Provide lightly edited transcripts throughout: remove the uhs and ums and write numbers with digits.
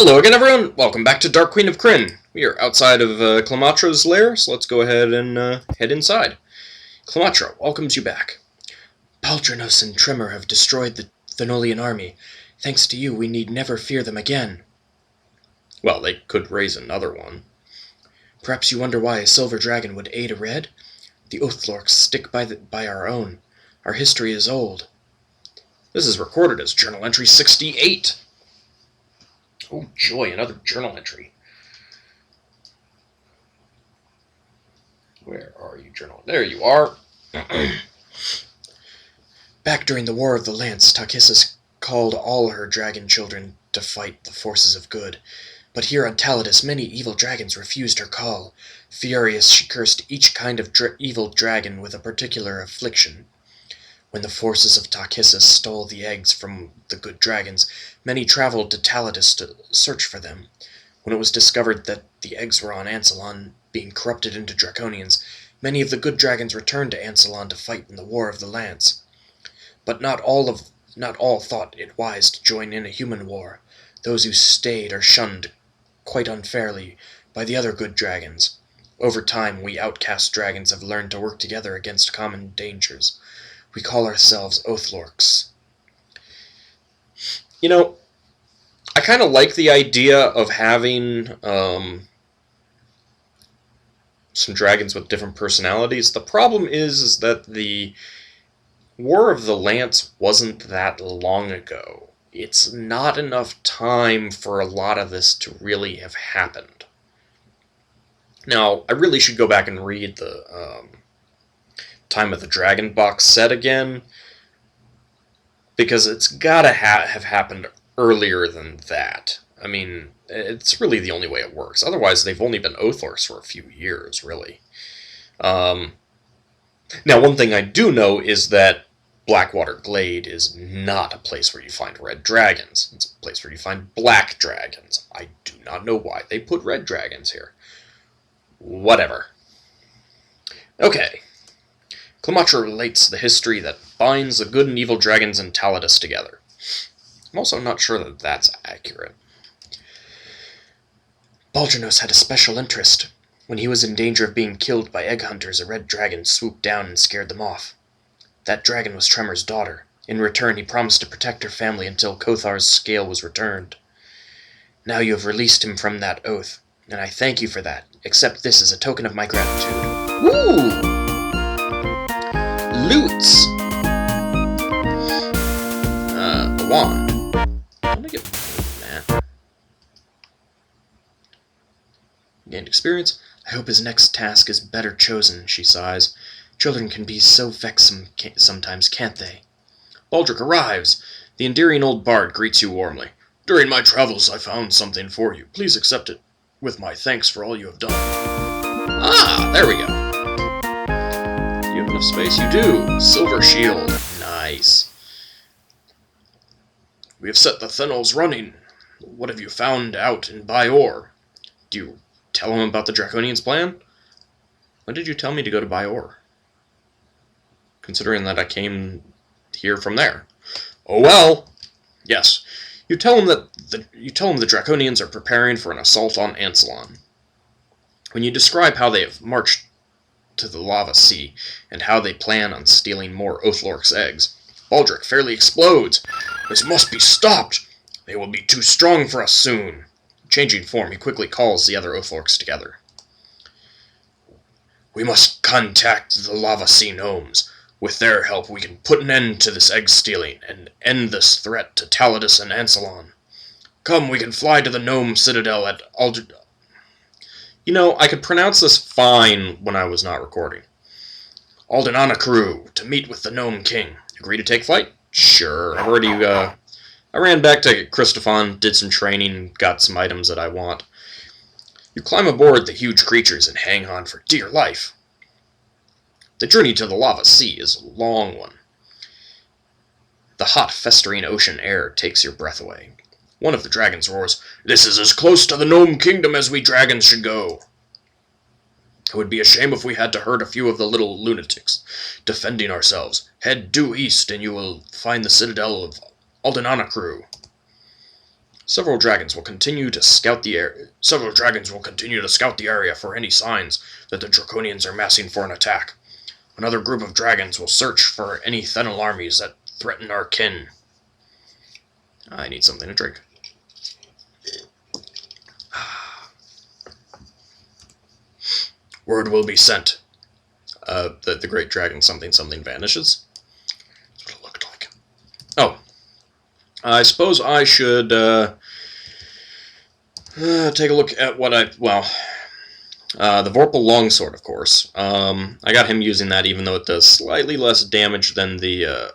Hello again, everyone! Welcome back to Dark Queen of Krynn. We are outside of Clamatra's lair, so let's go ahead and head inside. Clamatra welcomes you back. Paldranos and Tremor have destroyed the Thenolian army. Thanks to you, we need never fear them again. Well, they could raise another one. Perhaps you wonder why a silver dragon would aid a red? The Oathlorks stick by our own. Our history is old. This is recorded as Journal Entry 68. Oh joy, another journal entry. Where are you, journal? There you are. Back during the War of the Lance, Takhissus called all her dragon children to fight the forces of good. But here on Taladus, many evil dragons refused her call. Furious, she cursed each kind of evil dragon with a particular affliction. When the forces of Takhissus stole the eggs from the good dragons, many traveled to Taladus to search for them. When it was discovered that the eggs were on Ansalon, being corrupted into draconians, many of the good dragons returned to Ansalon to fight in the War of the Lance. But not all thought it wise to join in a human war. Those who stayed are shunned, quite unfairly, by the other good dragons. Over time, we outcast dragons have learned to work together against common dangers. We call ourselves Oathlorks. You know, I kind of like the idea of having some dragons with different personalities. The problem is that the War of the Lance wasn't that long ago. It's not enough time for a lot of this to really have happened. Now, I really should go back and read the Time of the Dragon box set again, because it's gotta have happened earlier than that. I mean, it's really the only way it works. Otherwise, they've only been Oathlorks for a few years, really. Now, one thing I do know is that Blackwater Glade is not a place where you find red dragons. It's a place where you find black dragons. I do not know why they put red dragons here. Whatever. Okay. Clamatra relates the history that binds the good and evil dragons in Taladus together. I'm also not sure that that's accurate. Paldranos had a special interest. When he was in danger of being killed by egg hunters, a red dragon swooped down and scared them off. That dragon was Tremor's daughter. In return, he promised to protect her family until Kothar's scale was returned. Now you have released him from that oath, and I thank you for that. Accept this as a token of my gratitude. Woo! Loots! A wand. I'm gonna get that. Gained experience. I hope his next task is better chosen, she sighs. Children can be so vexed sometimes, can't they? Baldric arrives. The endearing old bard greets you warmly. During my travels, I found something for you. Please accept it with my thanks for all you have done. Ah, there we go. Do you have enough space? You do. Silver shield. Nice. We have set the Thenols running. What have you found out in Baior? Do you tell him about the Draconians' plan? When did you tell me to go to Baior? Considering that I came here from there. Oh well. Yes. You tell him that the Draconians are preparing for an assault on Ansalon. When you describe how they have marched to the lava sea, and how they plan on stealing more Oathlorks' eggs, Baldric fairly explodes. This must be stopped! They will be too strong for us soon. Changing form, he quickly calls the other Oathlorks together. We must contact the lava sea gnomes. With their help, we can put an end to this egg stealing, and end this threat to Taladus and Ansalon. Come, we can fly to the gnome citadel at AuldDragon. You know, I could pronounce this fine when I was not recording. AuldDragon to meet with the gnome king. Agree to take flight? Sure. I've already, I ran back to Christophon, did some training, got some items that I want. You climb aboard the huge creatures and hang on for dear life. The journey to the lava sea is a long one. The hot, festering ocean air takes your breath away. One of the dragons roars, "This is as close to the gnome kingdom as we dragons should go." It would be a shame if we had to hurt a few of the little lunatics. Defending ourselves, head due east and you will find the citadel of AuldDragon. Several dragons will continue to scout the area. Several dragons will continue to scout the area for any signs that the Draconians are massing for an attack. Another group of dragons will search for any Thenal armies that threaten our kin. I need something to drink. Word will be sent. The great dragon something vanishes. That's what it looked like. Oh. I suppose I should take a look at what the Vorpal Longsword, of course. I got him using that even though it does slightly less damage than the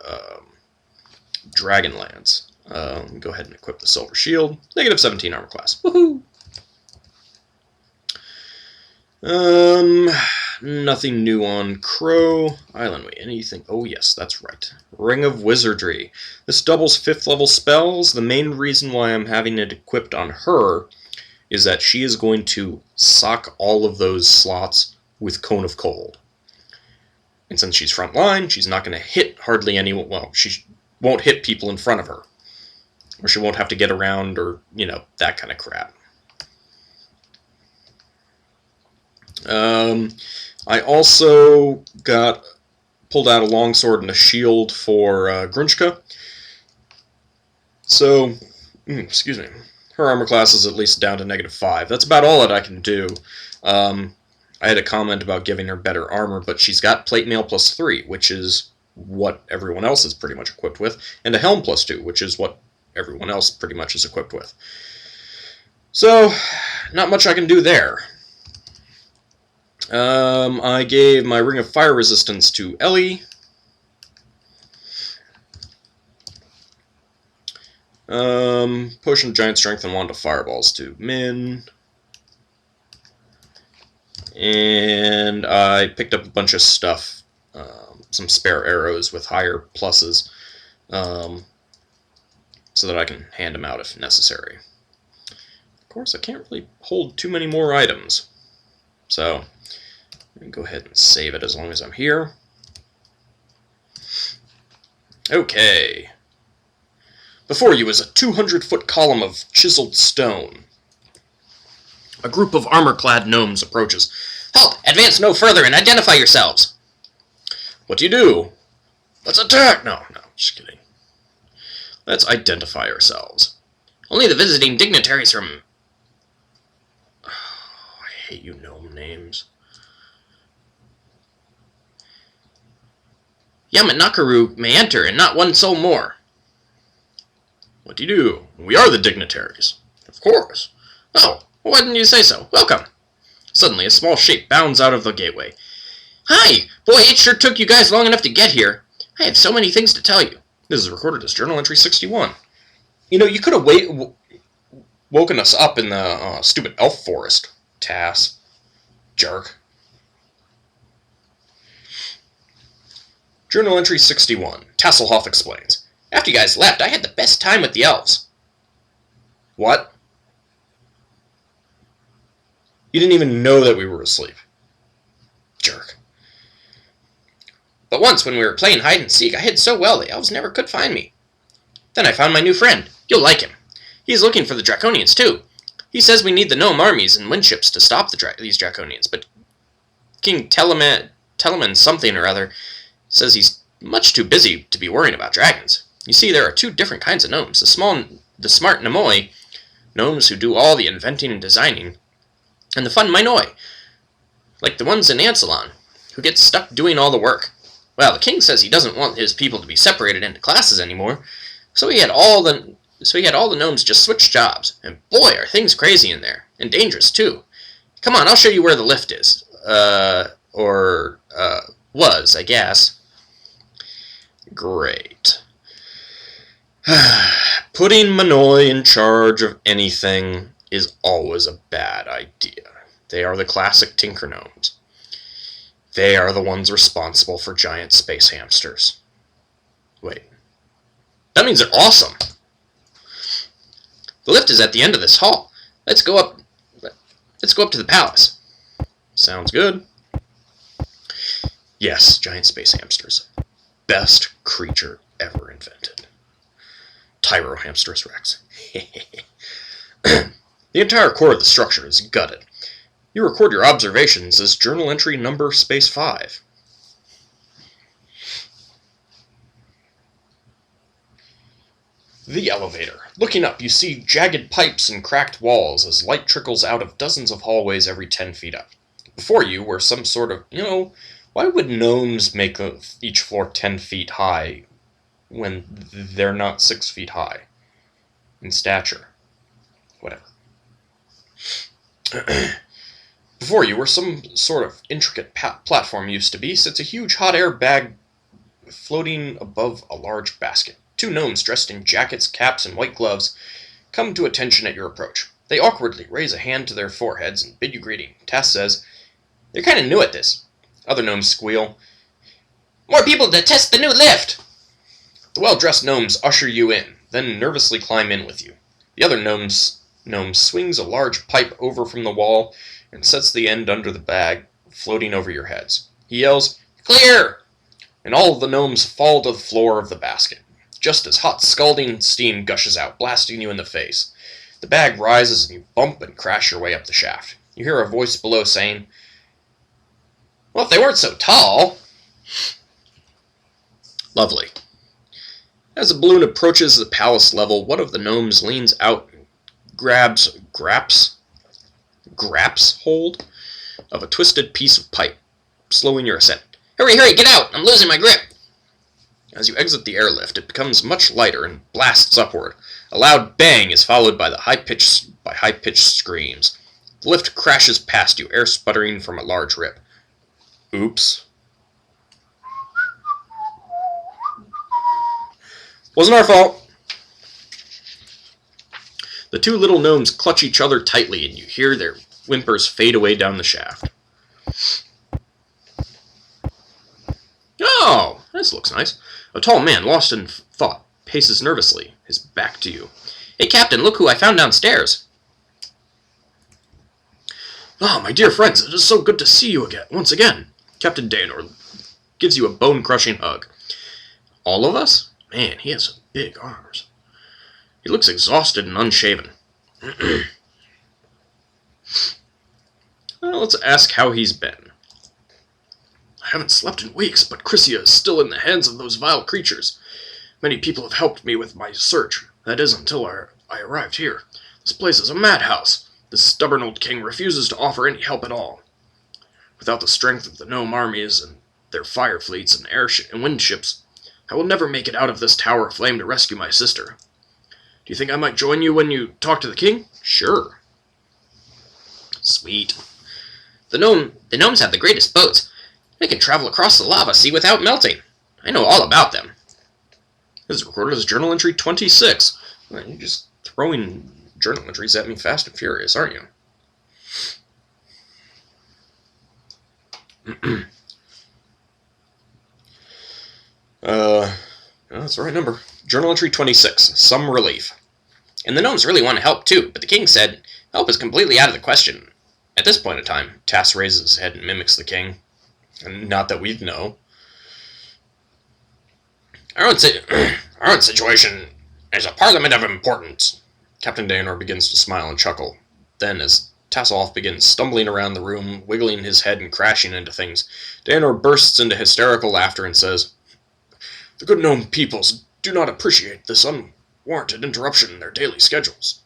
Dragonlance. Go ahead and equip the Silver Shield. Negative 17 armor class. Woohoo! Nothing new on Crow Island. Wait, anything? Oh yes, that's right. Ring of Wizardry. This doubles 5th level spells. The main reason why I'm having it equipped on her is that she is going to sock all of those slots with Cone of Cold. And since she's front line, she's not going to hit hardly anyone. Well, she won't hit people in front of her. Or she won't have to get around or, that kind of crap. I also pulled out a longsword and a shield for Grunchka. So, excuse me. Her armor class is at least down to -5. That's about all that I can do. I had a comment about giving her better armor, but she's got plate mail +3, which is what everyone else is pretty much equipped with, and a helm +2, which is what everyone else pretty much is equipped with. So, not much I can do there. I gave my Ring of Fire resistance to Ellie. Potion of Giant Strength and Wand of Fireballs to Min. And I picked up a bunch of stuff. Some spare arrows with higher pluses. So that I can hand them out if necessary. Of course, I can't really hold too many more items. So, I'm going to go ahead and save it as long as I'm here. Okay. Before you is a 200-foot column of chiseled stone. A group of armor-clad gnomes approaches. Halt! Advance no further and identify yourselves! What do you do? Let's attack! No, just kidding. Let's identify ourselves. Only the visiting dignitaries from... Oh, I hate you gnome names. Yamanakaru may enter, and not one soul more. What do you do? We are the dignitaries. Of course. Oh, why didn't you say so? Welcome. Suddenly, a small shape bounds out of the gateway. Hi! Boy, it sure took you guys long enough to get here. I have so many things to tell you. This is recorded as Journal Entry 61. You could have woken us up in the stupid elf forest, Tass. Jerk. Journal Entry 61. Tasselhoff explains. After you guys left, I had the best time with the elves. What? You didn't even know that we were asleep. Jerk. But once, when we were playing hide-and-seek, I hid so well the elves never could find me. Then I found my new friend. You'll like him. He's looking for the Draconians, too. He says we need the gnome armies and windships to stop these Draconians, but King Teleman something or other says he's much too busy to be worrying about dragons. You see, there are two different kinds of gnomes. The smart Minoi, gnomes who do all the inventing and designing, and the fun Minoi, like the ones in Ansalon, who get stuck doing all the work. Well, the king says he doesn't want his people to be separated into classes anymore, so he had all the gnomes just switch jobs. And boy, are things crazy in there, and dangerous too. Come on, I'll show you where the lift is. Was, I guess. Great. Putting Minoi in charge of anything is always a bad idea. They are the classic Tinker Gnomes. They are the ones responsible for giant space hamsters. Wait. That means they're awesome. The lift is at the end of this hall. Let's go up to the palace. Sounds good. Yes, giant space hamsters. Best creature ever invented. Tyrohamstrus Rex. The entire core of the structure is gutted. You record your observations as journal entry number space 5. The elevator. Looking up, you see jagged pipes and cracked walls as light trickles out of dozens of hallways every 10 feet up. Before you were some sort of, why would gnomes make each floor 10 feet high when they're not 6 feet high in stature? Whatever. Before you, where some sort of intricate platform used to be, sits a huge hot air bag floating above a large basket. 2 gnomes dressed in jackets, caps, and white gloves come to attention at your approach. They awkwardly raise a hand to their foreheads and bid you greeting. Tass says, "You're kind of new at this." Other gnomes squeal, "More people to test the new lift!" The well-dressed gnomes usher you in, then nervously climb in with you. The other gnome swings a large pipe over from the wall and sets the end under the bag, floating over your heads. He yells, "Clear!" and all of the gnomes fall to the floor of the basket. Just as hot, scalding steam gushes out, blasting you in the face. The bag rises and you bump and crash your way up the shaft. You hear a voice below saying, "Well, if they weren't so tall." Lovely. As the balloon approaches the palace level, one of the gnomes leans out and grabs hold of a twisted piece of pipe, slowing your ascent. "Hurry, get out! I'm losing my grip!" As you exit the airlift, it becomes much lighter and blasts upward. A loud bang is followed by high-pitched screams. The lift crashes past you, air sputtering from a large rip. Oops. Wasn't our fault. The 2 little gnomes clutch each other tightly, and you hear their whimpers fade away down the shaft. Oh, this looks nice. A tall man, lost in thought, paces nervously, his back to you. "Hey, Captain, look who I found downstairs." "Ah, my dear friends, it is so good to see you once again." Captain Daenor gives you a bone-crushing hug. "All of us? Man, he has big arms." He looks exhausted and unshaven. Well, let's ask how he's been. "I haven't slept in weeks, but Chrysia is still in the hands of those vile creatures. Many people have helped me with my search. That is, until I arrived here. This place is a madhouse. This stubborn old king refuses to offer any help at all. Without the strength of the gnome armies and their fire fleets and and wind ships, I will never make it out of this tower of flame to rescue my sister. Do you think I might join you when you talk to the king?" "Sure." "Sweet. The gnomes have the greatest boats. They can travel across the lava sea without melting. I know all about them." This is recorded as journal entry 26. Well, you're just throwing journal entries at me fast and furious, aren't you? That's the right number. Journal entry 26. Some relief. "And the gnomes really want to help too, but the king said help is completely out of the question. At this point in time," Tass raises his head and mimics the king. "And not that we'd know. Our own situation is a parliament of importance." Captain Daenor begins to smile and chuckle. Then, as Tasselhoff begins stumbling around the room, wiggling his head and crashing into things, Daenor bursts into hysterical laughter and says, "The good gnome peoples do not appreciate this unwarranted interruption in their daily schedules."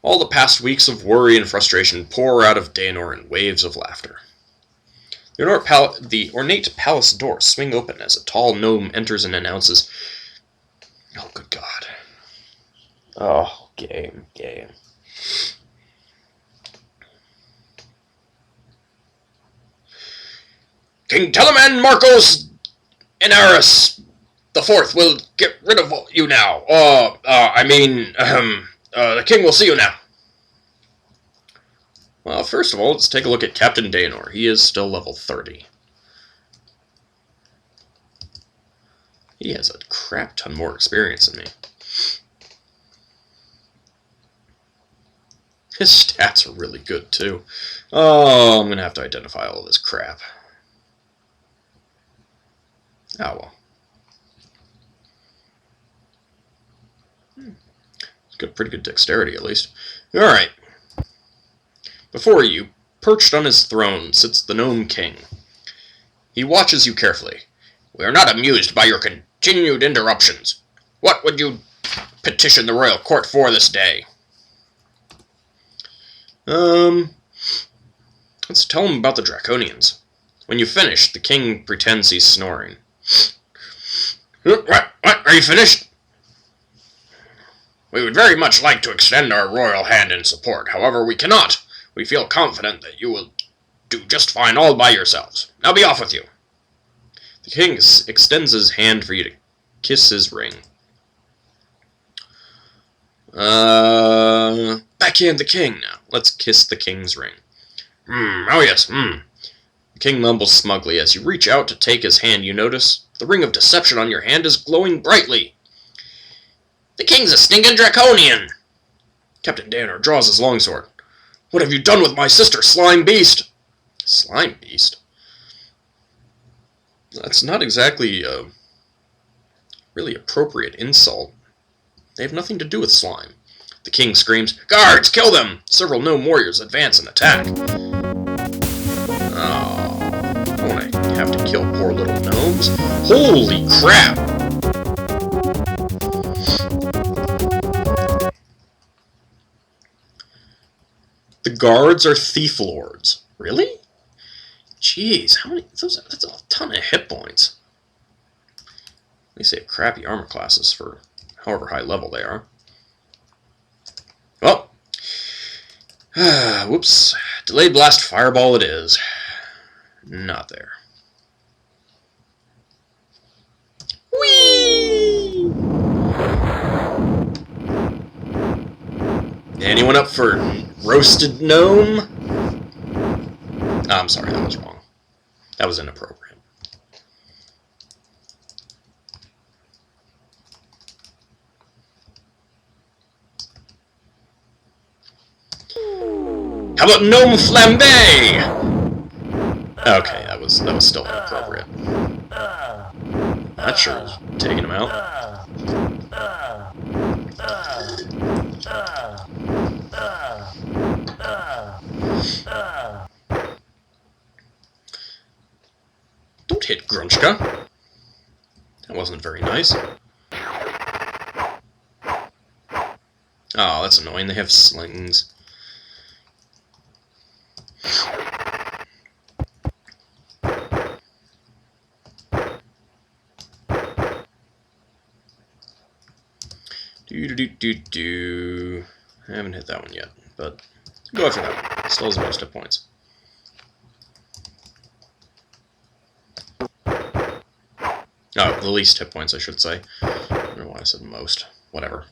All the past weeks of worry and frustration pour out of Daenor in waves of laughter. The ornate palace doors swing open as a tall gnome enters and announces, "Oh, good God. Oh, game. King Teleman Marcos Inaris the Fourth will get rid of you now. The king will see you now." Well, first of all, let's take a look at Captain Daenor. He is still level 30. He has a crap ton more experience than me. His stats are really good, too. Oh, I'm going to have to identify all of this crap. Oh, well. It's got pretty good dexterity, at least. Alright. Before you, perched on his throne, sits the Gnome King. He watches you carefully. We are not amused by your continued interruptions. What would you petition the royal court for this day? Let's tell him about the Draconians. When you finish, the king pretends he's snoring. What? Are you finished? We would very much like to extend our royal hand in support. However, we cannot. We feel confident that you will do just fine all by yourselves. Now be off with you. The king extends his hand for you to kiss his ring. Backhand the king now. Let's kiss the king's ring. Oh yes, The king mumbles smugly. As you reach out to take his hand, you notice the ring of deception on your hand is glowing brightly. The king's a stinking draconian! Captain Danner draws his longsword. What have you done with my sister, slime beast? Slime beast? That's not exactly a really appropriate insult. They have nothing to do with slime. The king screams, Guards, kill them! Several gnome warriors advance and attack. Oh, don't I have to kill poor little gnomes? Holy crap! The guards are thief lords. Really? Jeez, how many? That's a ton of hit points. They say crappy armor classes for however high level they are. Well, whoops. Delayed blast fireball it is. Not there. Whee! Anyone up for roasted gnome? Oh, I'm sorry, that was wrong. That was inappropriate. How about gnome flambe? Okay, that was still inappropriate. That sure is taking him out. Don't hit Grunchka. That wasn't very nice. Oh, that's annoying. They have slings. Do. I haven't hit that one yet, but go after that one. Still has the most hit points. Oh, the least hit points, I should say. I don't know why I said most. Whatever.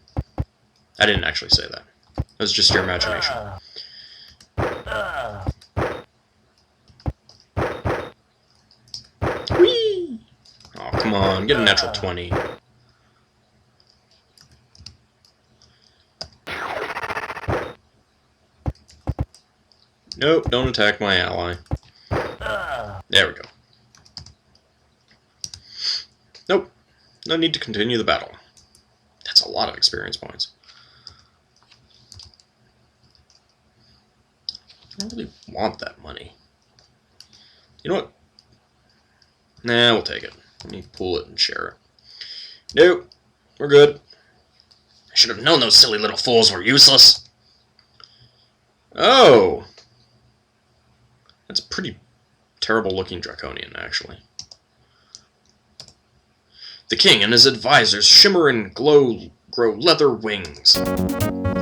I didn't actually say that. That was just your imagination. Whee! Oh, come on. Get a natural 20. Nope, don't attack my ally. There we go. Nope, no need to continue the battle. That's a lot of experience points. I don't really want that money. You know what? Nah, we'll take it. Let me pull it and share it. Nope, we're good. I should have known those silly little fools were useless. Oh! That's a pretty terrible looking draconian, actually. The king and his advisors shimmer and grow leather wings,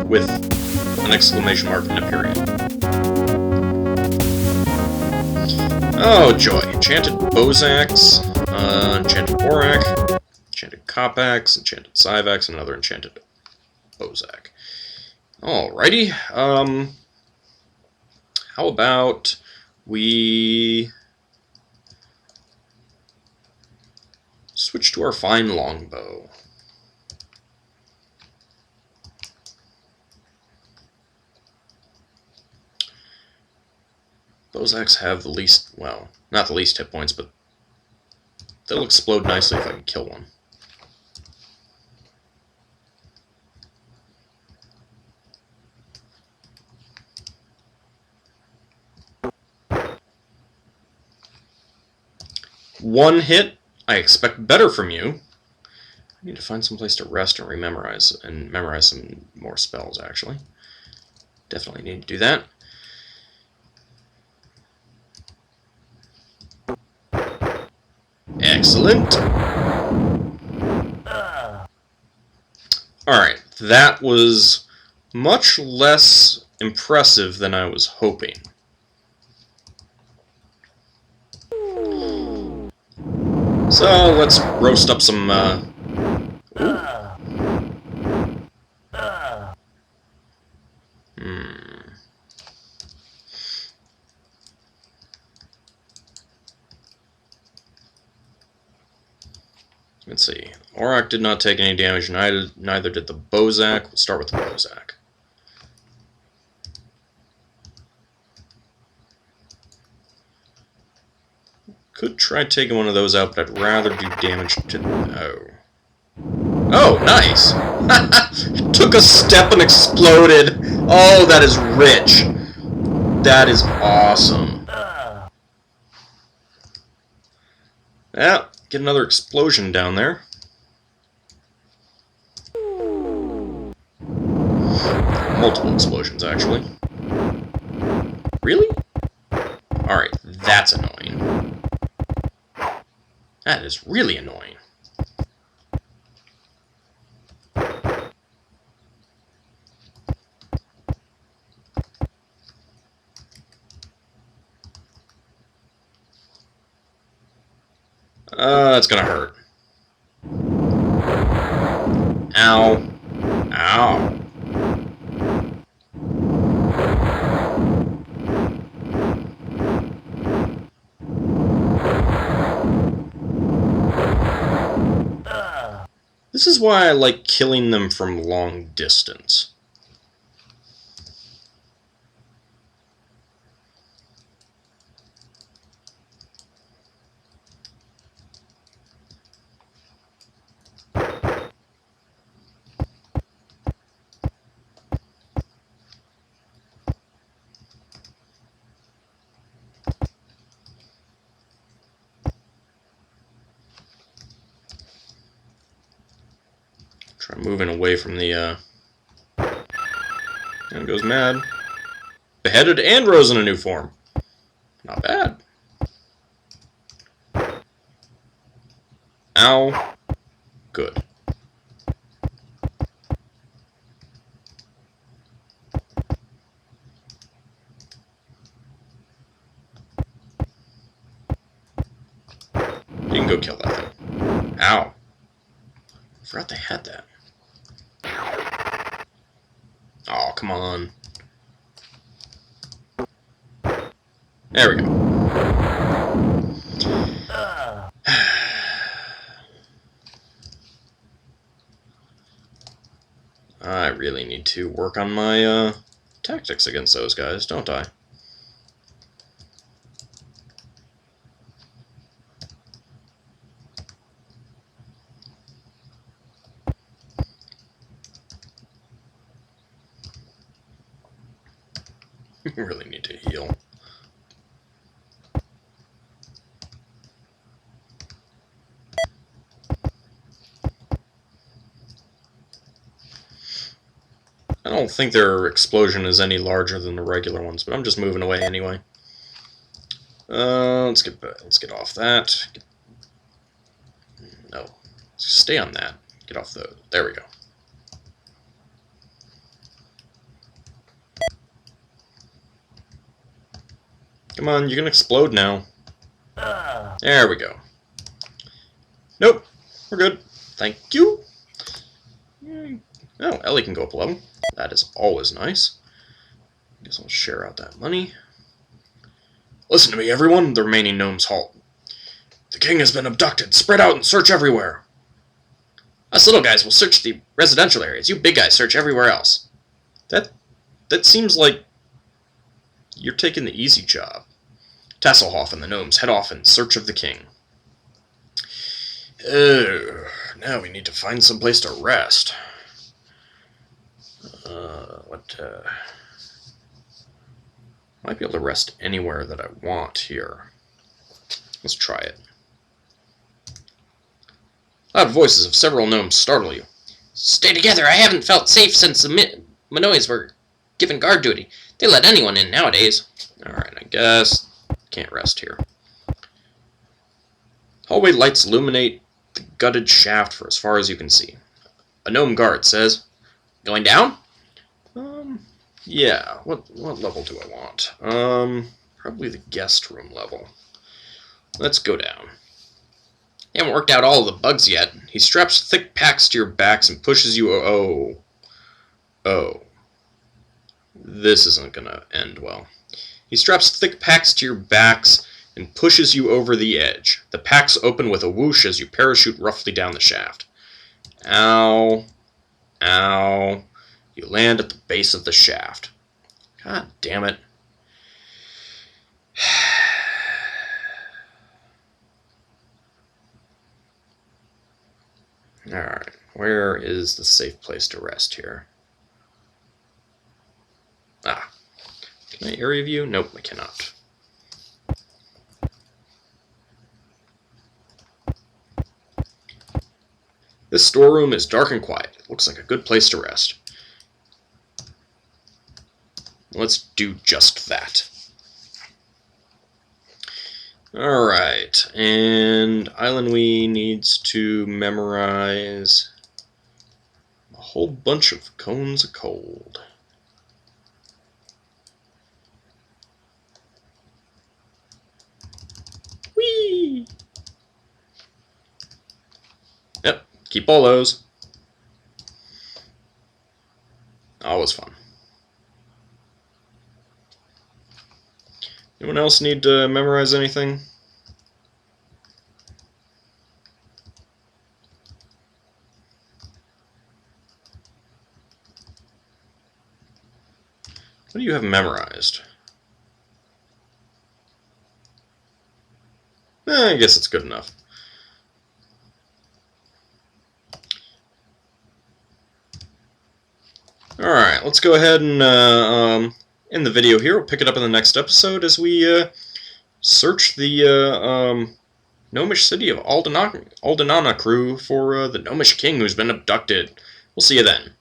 with an exclamation mark and a period. Oh joy! Enchanted Bozaks, enchanted Borak, enchanted Kopax, enchanted Syvax, and another enchanted Bozak. Alrighty, how about we switch to our fine longbow. Bozaks have the least, well, not the least hit points, but they'll explode nicely if I can kill one. one hit, I expect better from you. I need to find some place to rest and memorize some more spells, actually. Definitely need to do that. Excellent. Alright, that was much less impressive than I was hoping. So, let's roast up some, Let's see. Auroch did not take any damage, neither did the Bozak. We'll start with the Bozak. Could try taking one of those out, but I'd rather do damage to... Oh. Oh, nice! Took a step and exploded! Oh, that is rich! That is awesome. Yeah, get another explosion down there. Multiple explosions, actually. Really? Alright, that's annoying. That is really annoying. That's gonna hurt. Ow. Ow. This is why I like killing them from long distance. Try moving away from the, And goes mad. Beheaded and rose in a new form. Not bad. Ow. Good. You can go kill that thing. Ow. I forgot they had that. Oh, come on. There we go. I really need to work on my tactics against those guys, don't I? You really need to heal. I don't think their explosion is any larger than the regular ones, but I'm just moving away anyway. Let's get off that. No, stay on that. Get off the. There we go. Come on, you can explode now. There we go. Nope, we're good. Thank you. Oh, Ellie can go up a level. That is always nice. Guess I'll share out that money. Listen to me, everyone. The remaining gnomes halt. The king has been abducted. Spread out and search everywhere. Us little guys will search the residential areas. You big guys search everywhere else. That seems like you're taking the easy job. Tasselhoff and the gnomes head off in search of the king. Now we need to find some place to rest. Might be able to rest anywhere that I want here. Let's try it. Loud voices of several gnomes startle you. Stay together, I haven't felt safe since the Minoi-ings were given guard duty. They let anyone in nowadays. Alright, I guess can't rest here. Hallway lights illuminate the gutted shaft for as far as you can see. A gnome guard says, Going down? Yeah, what level do I want? Probably the guest room level. Let's go down. They haven't worked out all of the bugs yet. He straps thick packs to your backs and pushes you. Oh. This isn't gonna end well. He straps thick packs to your backs and pushes you over the edge. The packs open with a whoosh as you parachute roughly down the shaft. Ow. Ow. You land at the base of the shaft. God damn it. Alright, where is the safe place to rest here? Ah. Can I area view? Nope, I cannot. This storeroom is dark and quiet. It looks like a good place to rest. Let's do just that. Alright, and Islandwee needs to memorize a whole bunch of cones of cold. Whee! Yep, keep all those. Always fun. Anyone else need to memorize anything? What do you have memorized? I guess it's good enough. Alright, let's go ahead and end the video here. We'll pick it up in the next episode as we search the gnomish city of AuldDragon crew for the gnomish king who's been abducted. We'll see you then.